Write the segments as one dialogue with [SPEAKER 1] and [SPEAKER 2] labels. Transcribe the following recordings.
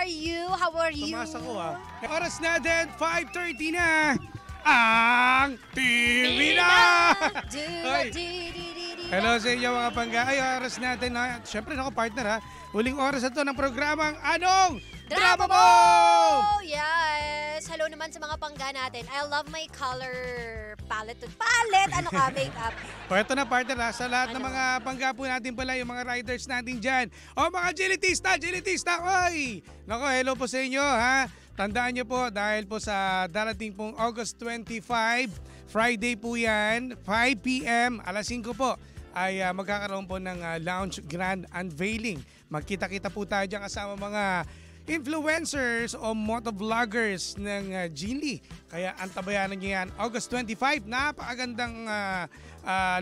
[SPEAKER 1] are you? How are you?
[SPEAKER 2] Pumasa ko Oras natin, 5:30 na. Ang TV na! Hello sa inyo mga pangga. Ay, oras natin na. Siyempre, partner Huling oras na to ng programang Anong Drama Mo?
[SPEAKER 1] Yes! Hello naman sa mga pangga natin. I love my color palette. Ano ka, makeup?
[SPEAKER 2] O, ito na partner sa lahat ng mga pangga po natin pala, yung mga riders natin dyan. O mga Jelitista! Oy! Nako, hello po sa inyo Tandaan nyo po dahil po sa darating pong August 25, Friday po yan, 5 p.m. alas 5 po ay magkakaroon po ng lounge grand unveiling. Magkita-kita po tayo dyan kasama mga influencers o motovloggers ng Geely. Kaya antabayanan nyo yan. August 25, napakagandang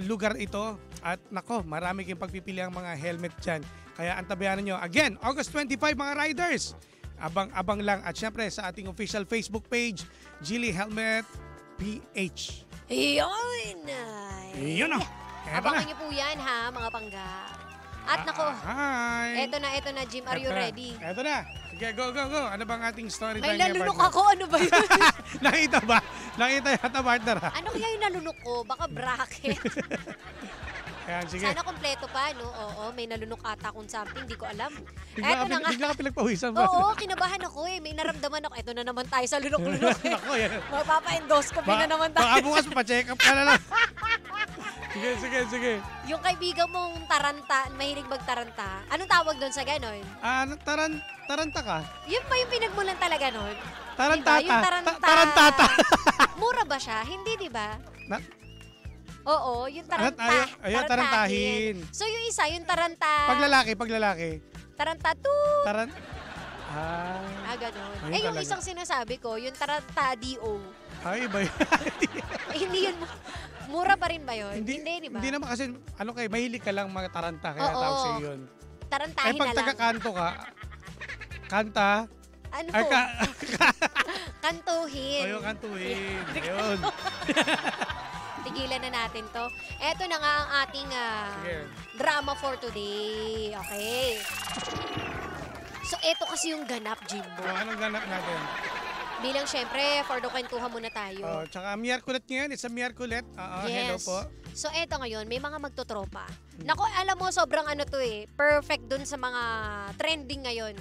[SPEAKER 2] lugar ito. At nako, marami kayong pagpipili ang mga helmet dyan. Kaya antabayanan nyo. Again, August 25 mga riders. Abang-abang lang. At syempre sa ating official Facebook page, Geely Helmet PH.
[SPEAKER 1] Yun!
[SPEAKER 2] Yun
[SPEAKER 1] Abangan niyo po yan mga pangga. At nako,
[SPEAKER 2] hi!
[SPEAKER 1] Eto na Jim, are you ready?
[SPEAKER 2] Eto na. Sige, go. Ano bang ating story time?
[SPEAKER 1] May nalunok ako, ano ba yun?
[SPEAKER 2] Nakita ba? Nakita yata partner
[SPEAKER 1] Ano kaya yung nalunok ko? Baka bracket.
[SPEAKER 2] Ayan, sige.
[SPEAKER 1] Sana kompleto pa, no? Oo, may nalunok ata kung something, di ko alam. Eto na nga.
[SPEAKER 2] Bigla ka pinagpawisan ba?
[SPEAKER 1] Oo, kinabahan ako May naramdaman ako. Eto na naman tayo sa lunok-lunok
[SPEAKER 2] Ako yan.
[SPEAKER 1] Magpapa-endoscopy na naman tayo.
[SPEAKER 2] Baka bukas pa-check up ka na lang. Sige.
[SPEAKER 1] Yung kaibigan mong taranta, mahilig magtaranta, anong tawag doon sa ganon?
[SPEAKER 2] Taranta ka?
[SPEAKER 1] Yun ba yung pinagmulan talaga nun?
[SPEAKER 2] Tarantata.
[SPEAKER 1] Diba? Yung
[SPEAKER 2] Tarantata.
[SPEAKER 1] Mura ba siya? Hindi, di ba? Oo, yung
[SPEAKER 2] tarantahin.
[SPEAKER 1] So yung isa, yung taranta.
[SPEAKER 2] Paglalaki.
[SPEAKER 1] Tarantatu. Ganon. Yung
[SPEAKER 2] talaga.
[SPEAKER 1] isang sinasabi ko, yung tarantadio.
[SPEAKER 2] Ay, iba yun.
[SPEAKER 1] Hindi yun. Mura pa rin ba yun? Hindi, di ba?
[SPEAKER 2] Hindi naman kasi, mahilig ka lang mga taranta, kaya tawag sa'yo yun.
[SPEAKER 1] Tarantahin
[SPEAKER 2] pag
[SPEAKER 1] na lang.
[SPEAKER 2] taga-kanto ka, kanta.
[SPEAKER 1] Ano
[SPEAKER 2] ay,
[SPEAKER 1] po? Kantuhin.
[SPEAKER 2] Yung kantuhin. Yun.
[SPEAKER 1] Tigilan na natin to. Eto na nga ang ating drama for today. Okay. So, eto kasi yung ganap, Jimbo.
[SPEAKER 2] Anong ganap natin?
[SPEAKER 1] Bilang syempre, for the kwentuhan muna tayo.
[SPEAKER 2] Tsaka Miyerkulet ngayon. It's a Miyerkulet. Hello
[SPEAKER 1] Yes.
[SPEAKER 2] po.
[SPEAKER 1] So, eto ngayon, may mga magtotropa. Nako, alam mo, sobrang perfect dun sa mga trending ngayon.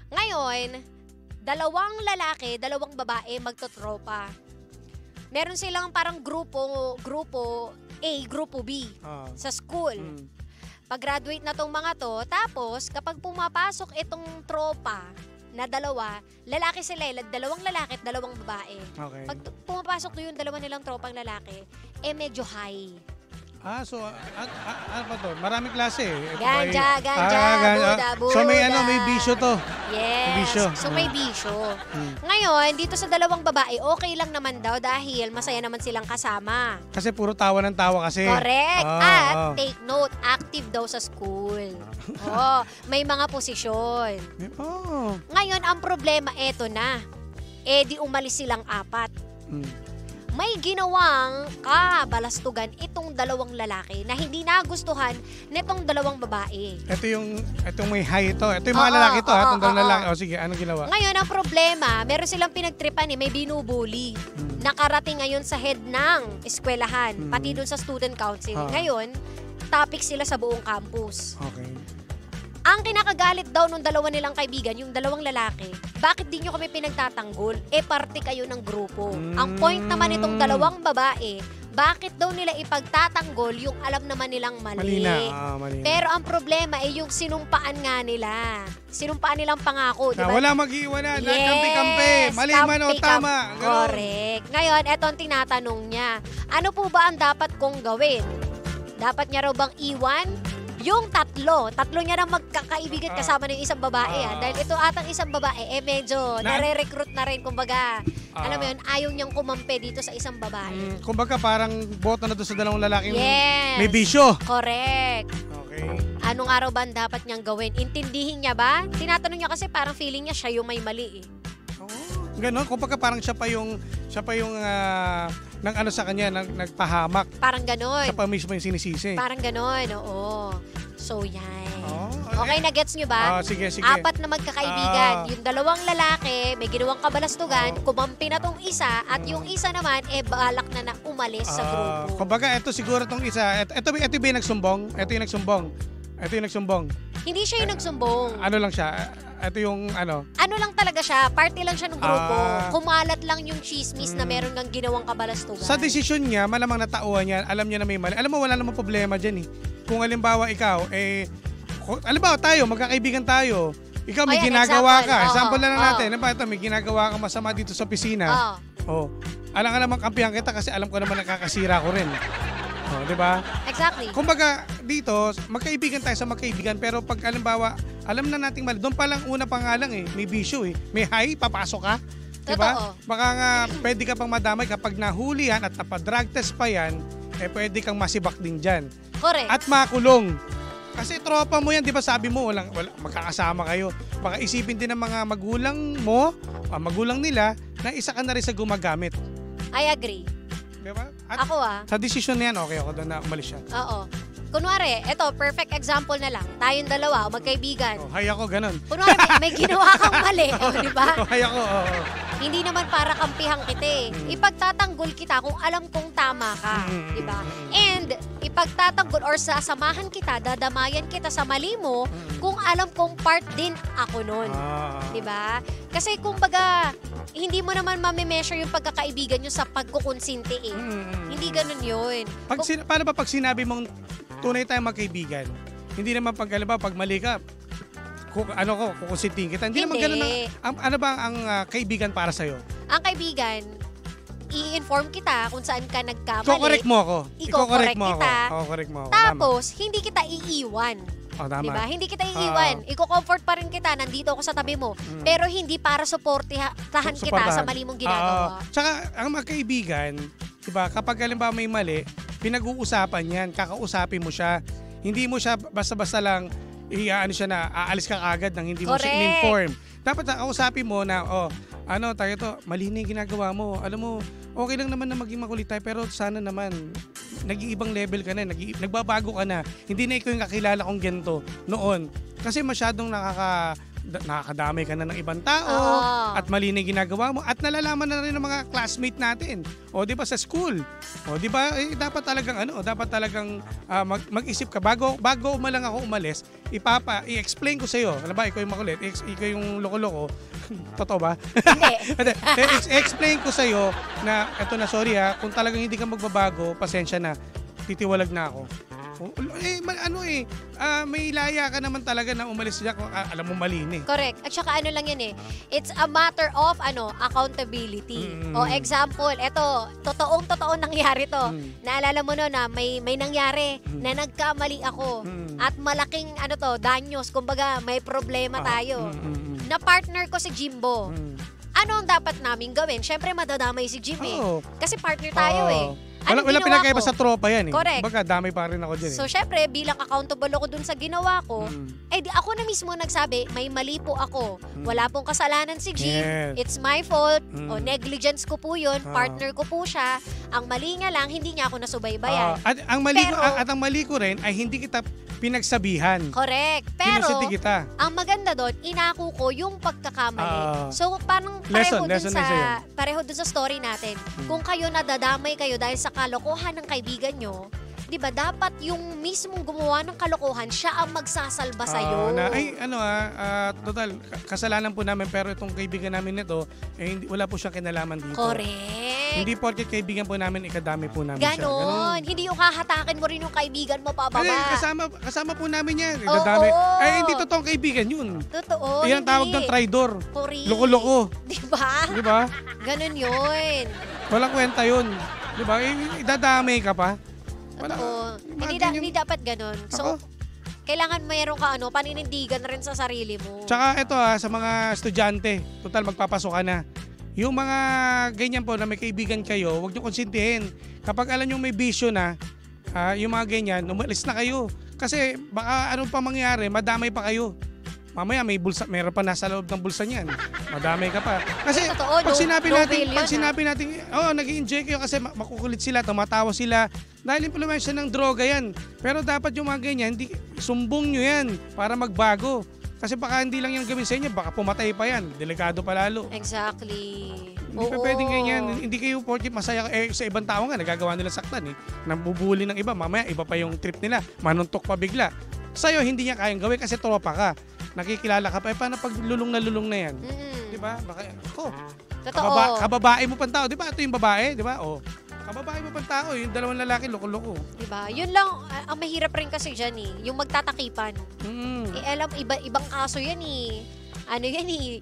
[SPEAKER 1] Ngayon, dalawang lalaki, dalawang babae magtotropa. Meron silang parang grupo A, grupo B sa school. Pag-graduate na tong mga to, tapos kapag pumapasok itong tropa na dalawa, lalaki sila, dalawang lalaki at dalawang babae.
[SPEAKER 2] Okay.
[SPEAKER 1] Pag pumapasok to yung dalawa nilang tropang lalaki, medyo high.
[SPEAKER 2] So, ano pa to? Maraming klase.
[SPEAKER 1] Ganja, Buda.
[SPEAKER 2] So, may bisyo to.
[SPEAKER 1] Yes.
[SPEAKER 2] Bisyo.
[SPEAKER 1] So, may bisyo. Ngayon, dito sa dalawang babae, okay lang naman daw dahil masaya naman silang kasama.
[SPEAKER 2] Kasi puro tawa ng tawa kasi.
[SPEAKER 1] Correct. At take note, active daw sa school. May mga posisyon. Ngayon, ang problema, eto na. Di umalis silang apat. May ginawang kabalastugan itong dalawang lalaki na hindi nagustuhan nitong dalawang babae.
[SPEAKER 2] Itong may high ito. Ito yung mga lalaki ito. Itong dalawang lalaki. Sige, anong ginawa?
[SPEAKER 1] Ngayon, ang problema, meron silang pinagtripan may binubuli. Nakarating ngayon sa head ng eskwelahan, pati doon sa student council. Ngayon, topic sila sa buong campus.
[SPEAKER 2] Okay.
[SPEAKER 1] Ang kinakagalit daw nung dalawa nilang kaibigan, yung dalawang lalaki, bakit di nyo kami pinagtatanggol? Parte kayo ng grupo. Ang point naman itong dalawang babae, bakit daw nila ipagtatanggol yung alam naman nilang mali?
[SPEAKER 2] Malina.
[SPEAKER 1] Pero ang problema yung sinumpaan nga nila. Sinumpaan nilang pangako. Diba?
[SPEAKER 2] Wala mag-iwanan.
[SPEAKER 1] Yes,
[SPEAKER 2] Kampi-kampi. Mali man o tama.
[SPEAKER 1] Correct. Ngayon, etong tinatanong niya, ano po ba ang dapat kong gawin? Dapat niya raw bang iwan? Yung tatlo niya na magkakaibigan kasama ng isang babae. Dahil ito atang isang babae, medyo nare-recruit na rin. Kumbaga, alam mo yun, ayaw niyang kumampi dito sa isang babae.
[SPEAKER 2] Kumbaga parang boto na doon sa dalawang lalaking
[SPEAKER 1] Yes.
[SPEAKER 2] may bisyo.
[SPEAKER 1] Correct.
[SPEAKER 2] Okay.
[SPEAKER 1] Anong araw ba ang dapat niyang gawin? Intindihin niya ba? Tinatanong niya kasi parang feeling niya siya yung may mali
[SPEAKER 2] Ganon, kumbaga parang siya pa yung nang ano sa kanya, nagpahamak.
[SPEAKER 1] Parang ganon.
[SPEAKER 2] Siya pa mismo yung sinisisi.
[SPEAKER 1] Parang ganon, oo. So, yan. Okay, na-gets nyo ba?
[SPEAKER 2] Sige.
[SPEAKER 1] Apat na magkakaibigan. Yung dalawang lalaki, may ginawang kabalastugan, kumampi na tong isa, at yung isa naman, balak na umalis sa grupo.
[SPEAKER 2] Kumbaga, ito siguro tong isa. Ito ba yung nagsumbong? Ito yung nagsumbong.
[SPEAKER 1] Hindi siya yung nagsumbong.
[SPEAKER 2] Ano lang siya? Ito yung ano?
[SPEAKER 1] Ano lang talaga siya, party lang siya ng grupo. Kumalat lang yung chismis na meron ng ginawang kabalastugan.
[SPEAKER 2] Sa desisyon niya, malamang natauhan niya, alam niya na may mali. Alam mo, wala namang problema dyan eh. Kung halimbawa ikaw, halimbawa tayo, magkakaibigan tayo, ikaw may ginagawa ka. Example lang natin. Ito, may ginagawa ka masama dito sa opisina. Alam ka naman kampihan kita kasi alam ko naman nakakasira ko rin. Di ba?
[SPEAKER 1] Exactly.
[SPEAKER 2] Kumbaga, dito, magkaibigan tayo sa magkaibigan, pero pag halimbawa, alam na nating mali. Doon pa lang una pa nga lang may bisyo May high, papasok ka. Diba? Baka nga, pwede ka pang madamay kapag nahulihan at napadrag test pa yan, pwede kang masibak din dyan.
[SPEAKER 1] Correct.
[SPEAKER 2] At makulong. Kasi tropa mo yan, di ba sabi mo, magkakasama kayo. Baka isipin din ng mga magulang mo, magulang nila, na isa ka na rin sa gumagamit.
[SPEAKER 1] I agree.
[SPEAKER 2] Diba? At
[SPEAKER 1] ako
[SPEAKER 2] sa decision na yan, okay ako doon na umalis siya.
[SPEAKER 1] Oo. Kunwari, eto, perfect example na lang. Tayong dalawa, magkaibigan.
[SPEAKER 2] Hay ako, ganun.
[SPEAKER 1] Kunwari, may ginawa kang mali. Di ba?
[SPEAKER 2] Hay ako,
[SPEAKER 1] Hindi naman para kampihan kita Ipagtatanggol kita kung alam kong tama ka. Di ba? And, ipagtatanggol or sasamahan kita, dadamayan kita sa mali mo kung alam kong part din ako nun. Di ba? Kasi kumbaga, hindi mo naman mamimeasure yung pagkakaibigan nyo sa pagkukonsinti Hindi ganun yun.
[SPEAKER 2] Paano ba pag sinabi mong tunay tayong magkaibigan? Hindi naman pag mali ka, kukonsintihin kita. Hindi naman ganun. Ano ba ang kaibigan para sa'yo?
[SPEAKER 1] Ang kaibigan, i-inform kita kung saan ka nagkamali.
[SPEAKER 2] Iko-correct mo ako.
[SPEAKER 1] Iko-correct kita.
[SPEAKER 2] Iko-correct mo ako.
[SPEAKER 1] Tapos, hindi kita iiwan.
[SPEAKER 2] Tama.
[SPEAKER 1] Diba? Hindi kita iiwan. Iko-comfort pa rin kita. Nandito ako sa tabi mo. Pero hindi para suportahan kita sa mali mong ginagawa.
[SPEAKER 2] Tsaka, ang magkaibigan, diba, kapag halimbawa may mali, pinag-uusapan yan. Kakausapin mo siya. Hindi mo siya basta-basta lang aalis ka agad nang hindi mo siya in-inform. Dapat kausapin mo na, tayo to, mali na yung ginagawa mo. Alam mo, okay lang naman na maging makulit tayo, pero sana naman, nag-iibang level ka na, nagbabago ka na. Hindi na ikaw yung kakilala kong ganito noon. Kasi masyadong nakakadamay ka na ng ibang tao at mali na yung ginagawa mo at nalalaman na rin ng mga classmate natin. O di ba sa school? O di ba dapat talagang mag-isip ka bago mo lang ako umalis, i-explain ko sa iyo. Ano ba ikaw yung makulit, ikaw yung loko-loko. Totoo ba?
[SPEAKER 1] Hindi.
[SPEAKER 2] I-explain ko sa iyo na eto na, sorry kung talagang hindi ka magbabago, pasensya na. Titiwalag na ako. May laya ka naman talaga na umalis siya kung alam mo mali na
[SPEAKER 1] Correct. At saka ano lang yan it's a matter of accountability. O example, eto, totoong nangyari to. Naalala mo no na may nangyari na nagkamali ako at malaking danyos, kumbaga may problema tayo. Na partner ko si Jimbo. Ano ang dapat naming gawin? Syempre madadamay si Jim kasi partner tayo
[SPEAKER 2] Wala pinakaiba sa tropa yan
[SPEAKER 1] Correct.
[SPEAKER 2] Baga damay pa rin ako dyan
[SPEAKER 1] So syempre, bilang accountable ako dun sa ginawa ko, di ako na mismo nagsabi, may mali po ako. Wala pong kasalanan si Jim. It's my fault. O negligence ko po yun. Partner ko po siya. Ang mali niya lang, hindi niya ako nasubaybayan.
[SPEAKER 2] At ang mali ko rin ay hindi kita pinagsabihan.
[SPEAKER 1] Correct. Pero,
[SPEAKER 2] kita.
[SPEAKER 1] ang maganda doon, inako ko yung pagkakamali. So, parang pareho dun sa story natin. Kung kayo nadadamay kayo dahil sa kalokohan ng kaibigan nyo, di ba dapat yung mismong gumawa ng kalokohan, siya ang magsasalba sa'yo.
[SPEAKER 2] Total, kasalanan po namin pero itong kaibigan namin nito, wala po siyang kinalaman dito.
[SPEAKER 1] Correct.
[SPEAKER 2] Hindi porket kaibigan po namin, ikadami po namin siya.
[SPEAKER 1] Ganon. Hindi yung hahatakin mo rin yung kaibigan mo pababa.
[SPEAKER 2] Kasama po namin yan. Hindi totoong kaibigan yun.
[SPEAKER 1] Totoo.
[SPEAKER 2] Yan ang tawag ng traidor. Loko-loko.
[SPEAKER 1] Di ba?
[SPEAKER 2] Di ba?
[SPEAKER 1] Ganon yun.
[SPEAKER 2] Walang kwenta yun. Di ba? Idadamay ka pa.
[SPEAKER 1] Totoo. Hindi dapat ganon. So, kailangan mayroon ka paninindigan rin sa sarili mo.
[SPEAKER 2] Tsaka ito sa mga estudyante, total magpapasok ka na. Yung mga ganyan po na may kaibigan kayo, huwag nyo konsintihin. Kapag alam nyo may bisyo na, yung mga ganyan, umalis na kayo. Kasi baka anong pa mangyari, madamay pa kayo. mamaya may bulsa, meron pa nasa loob ng bulsa niyan. Madami ka pa. Kasi
[SPEAKER 1] Totoo,
[SPEAKER 2] pag sinabi natin, nag-i-enjoy kayo kasi makukulit sila, tumatawa sila. Dahil impluwensya ng droga yan. Pero dapat yung mga ganyan, sumbong nyo yan para magbago. Kasi baka hindi lang yung gawin sa inyo, baka pumatay pa yan. Delikado pa lalo.
[SPEAKER 1] Exactly.
[SPEAKER 2] Hindi pa pwedeng ganyan. Hindi kayo porkit masaya sa ibang tao nga, nagagawa nila saktan eh. Nabubuli ng iba, mamaya iba pa yung trip nila. Manuntok pa bigla. Sa'yo, hindi niya kayang gawin kasi tropa ka. Nakikilala ka pa. Paano pag lulong na yan? Diba? Baka,
[SPEAKER 1] Totoo.
[SPEAKER 2] kababae mo pang tao. Diba? Ito yung babae. Diba? Kababae mo pang tao. Yung dalawang lalaki, loko-loko.
[SPEAKER 1] Diba? Yun lang, ang mahirap rin kasi dyan eh. Yung magtatakipan. Alam, ibang kaso yan eh. Ano yan eh.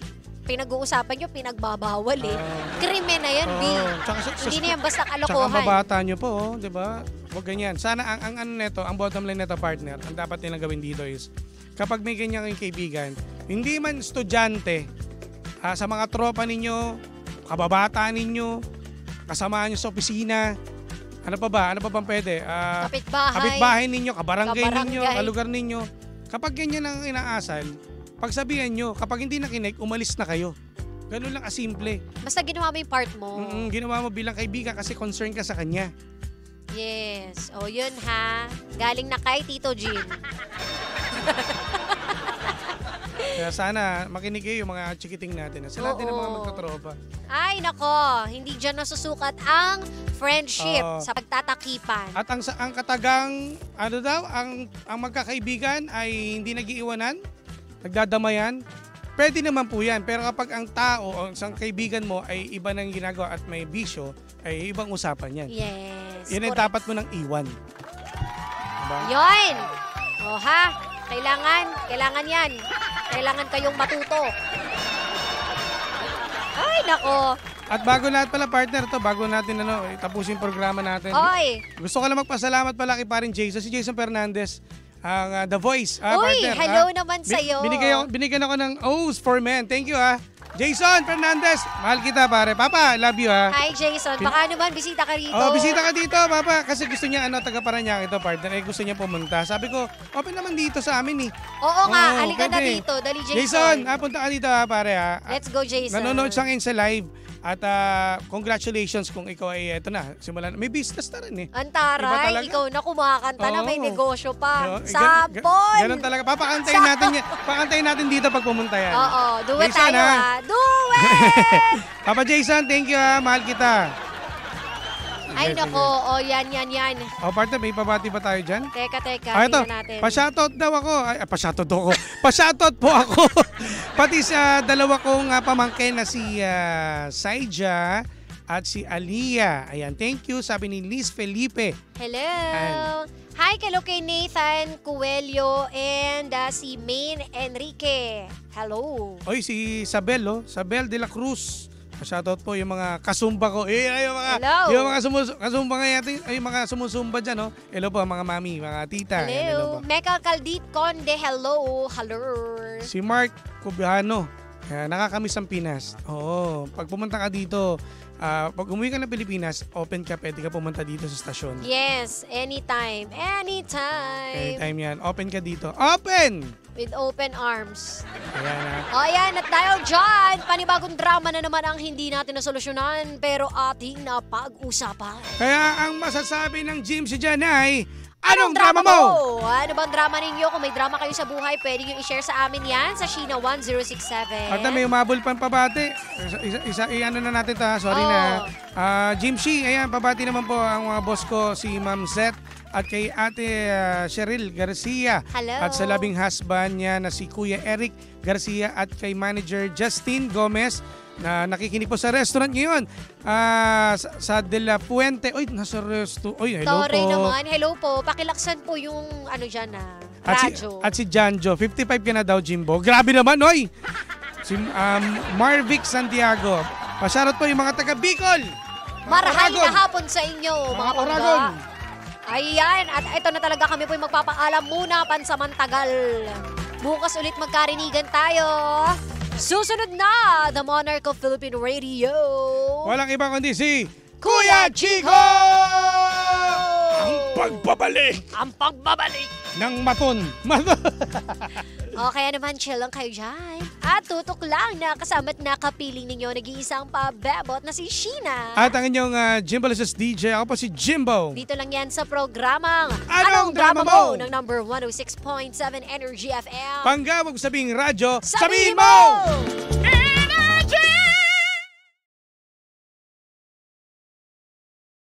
[SPEAKER 1] Pinag-uusapan nyo, pinagbabawal eh. Krimen na yan, hindi na yan basta kalokohan.
[SPEAKER 2] Tsaka mabata nyo po, di ba? Huwag ganyan. Sana ang bottom line neto partner, ang dapat nilang gawin dito is, kapag may ganyan kayong kaibigan, hindi man estudyante, sa mga tropa ninyo, kababata ninyo, kasama nyo sa opisina, ano pa ba? Ano pa bang pwede? Kapitbahay ninyo, kabarangay ninyo, kalugar ninyo. Kapag ganyan ang inaasal, pagsabihan nyo, kapag hindi nakinig, umalis na kayo. Ganun lang kasimple.
[SPEAKER 1] Basta ginawa mo yung part mo.
[SPEAKER 2] Ginawa mo bilang kaibigan kasi concern ka sa kanya.
[SPEAKER 1] Yes. O yun ha. Galing na kay Tito Jim.
[SPEAKER 2] Kaya sana makinig kayo yung mga chikiting natin. Sa lahat din ng mga magtotropa.
[SPEAKER 1] Ay nako, hindi dyan nasusukat ang friendship sa pagtatakipan.
[SPEAKER 2] At ang katagang, ang magkakaibigan ay hindi nag-iiwanan, nagdadamayan. Pwede naman po yan. Pero kapag ang tao o isang kaibigan mo ay iba nang ginagawa at may bisyo, ay ibang usapan yan.
[SPEAKER 1] Yes.
[SPEAKER 2] Yan ay dapat mo nang iwan. Diba?
[SPEAKER 1] Yun! O ha, kailangan yan. Kailangan kayong matuto. Ay, nako.
[SPEAKER 2] At bago lahat pala partner to, bago natin tapusin yung programa natin.
[SPEAKER 1] Oy.
[SPEAKER 2] Gusto ko lang magpasalamat pala kay paring Jason, si Jason Fernandez, ang The Voice.
[SPEAKER 1] Uy,
[SPEAKER 2] partner,
[SPEAKER 1] hello naman sa'yo.
[SPEAKER 2] Binigyan ako ng O's for Men. Thank you Jason Fernandez, mahal kita pare. Papa, love you
[SPEAKER 1] Hi Jason, baka naman bisita ka rito.
[SPEAKER 2] Bisita ka dito Papa. Kasi gusto niya taga Parañaque ito partner. Gusto niya pumunta. Sabi ko, open naman dito sa amin eh.
[SPEAKER 1] Oo nga, halika na dito. Dali Jason.
[SPEAKER 2] Punta ka dito pare
[SPEAKER 1] Let's go Jason.
[SPEAKER 2] Nanonood siya ngayon sa live. At congratulations kung ikaw ay simulan. May business na rin eh.
[SPEAKER 1] Antaray, ikaw na kumakanta na, may negosyo pa. Sapon!
[SPEAKER 2] Ganun talaga. Pakantayin natin dito pag pumunta yan.
[SPEAKER 1] Oo, do it tayo Do it!
[SPEAKER 2] Papa Jason, thank you Mahal kita.
[SPEAKER 1] Ay nako, yan.
[SPEAKER 2] Partner, may pabati pa tayo dyan?
[SPEAKER 1] Teka,
[SPEAKER 2] ito,
[SPEAKER 1] natin.
[SPEAKER 2] Pa-shoutout daw ako. Pa-shoutout po ako. Pati sa dalawa kong pamangkin na si Saija at si Aliyah. Ayan, thank you. Sabi ni Liz Felipe.
[SPEAKER 1] Hello. Hi, kay Nathan Coelho and si Maine Enrique. Hello.
[SPEAKER 2] Oy, si Sabel, Sabel de la Cruz. Shoutout po yung mga kasumba ko. Yung mga kasumba yung mga sumusumba dyan, Hello po mga mami, mga tita.
[SPEAKER 1] Hello. Mecca Caldit Conde, hello.
[SPEAKER 2] Si Mark Cubiano. Nakakamiss ang Pinas. Oo. Pag pumunta ka dito, pag umuwi ka ng Pilipinas, pwede ka pumunta dito sa stasyon.
[SPEAKER 1] Yes, anytime.
[SPEAKER 2] Anytime yan. Open ka dito. Open!
[SPEAKER 1] With open arms.
[SPEAKER 2] Ayan
[SPEAKER 1] at dahil dyan, panibagong drama na naman ang hindi natin nasolusyonan pero ating napag-usapan.
[SPEAKER 2] Kaya ang masasabi ng Jim si Jan ay, anong drama mo?
[SPEAKER 1] Ano bang drama ninyo? Kung may drama kayo sa buhay, pwede nyo i-share sa amin yan sa Sheena 1067.
[SPEAKER 2] At may umabol pang pabati. Ano na natin sorry na. Jim Shi, ayan, pabati naman po ang mga boss ko, si Ma'am Zet at kay Ate Cheryl Garcia.
[SPEAKER 1] Hello.
[SPEAKER 2] At sa labing husband niya na si Kuya Eric Garcia at kay Manager Justin Gomez na nakikinig po sa restaurant ngayon sa De La Puente. Oy, nasa resto. Oy, hello
[SPEAKER 1] Sorry
[SPEAKER 2] po.
[SPEAKER 1] naman. Hello po. Pakilaksan po yung dyan radyo.
[SPEAKER 2] At si Janjo, 55 ka na daw, Jimbo. Grabe naman, oy! Si Marvic Santiago. Pasarot po yung mga taga Bicol.
[SPEAKER 1] Marahal na hapon sa inyo, mga
[SPEAKER 2] Oragon.
[SPEAKER 1] pangga. Ayan, at ito na talaga kami po yung magpapaalam muna pansamantagal. Bukas ulit magkarinigan tayo. Susunod na, The Monarch of Philippine Radio.
[SPEAKER 2] Walang iba kundi si
[SPEAKER 1] Kuya Chico!
[SPEAKER 2] pagbabalik
[SPEAKER 1] Ang pagbabalik!
[SPEAKER 2] ng Maton.
[SPEAKER 1] O, kaya naman chill lang kayo dyan. At tutok lang na kasama't nakapiling ninyo nag-iisang pabebot na si Sheena.
[SPEAKER 2] At ang inyong Jimbalicious DJ, ako po si Jimbo.
[SPEAKER 1] Dito lang yan sa programang
[SPEAKER 2] Anong Drama Mo?
[SPEAKER 1] ng number 106.7 Energy FM.
[SPEAKER 2] Pangga, wag sabing radyo,
[SPEAKER 1] Sabihin mo!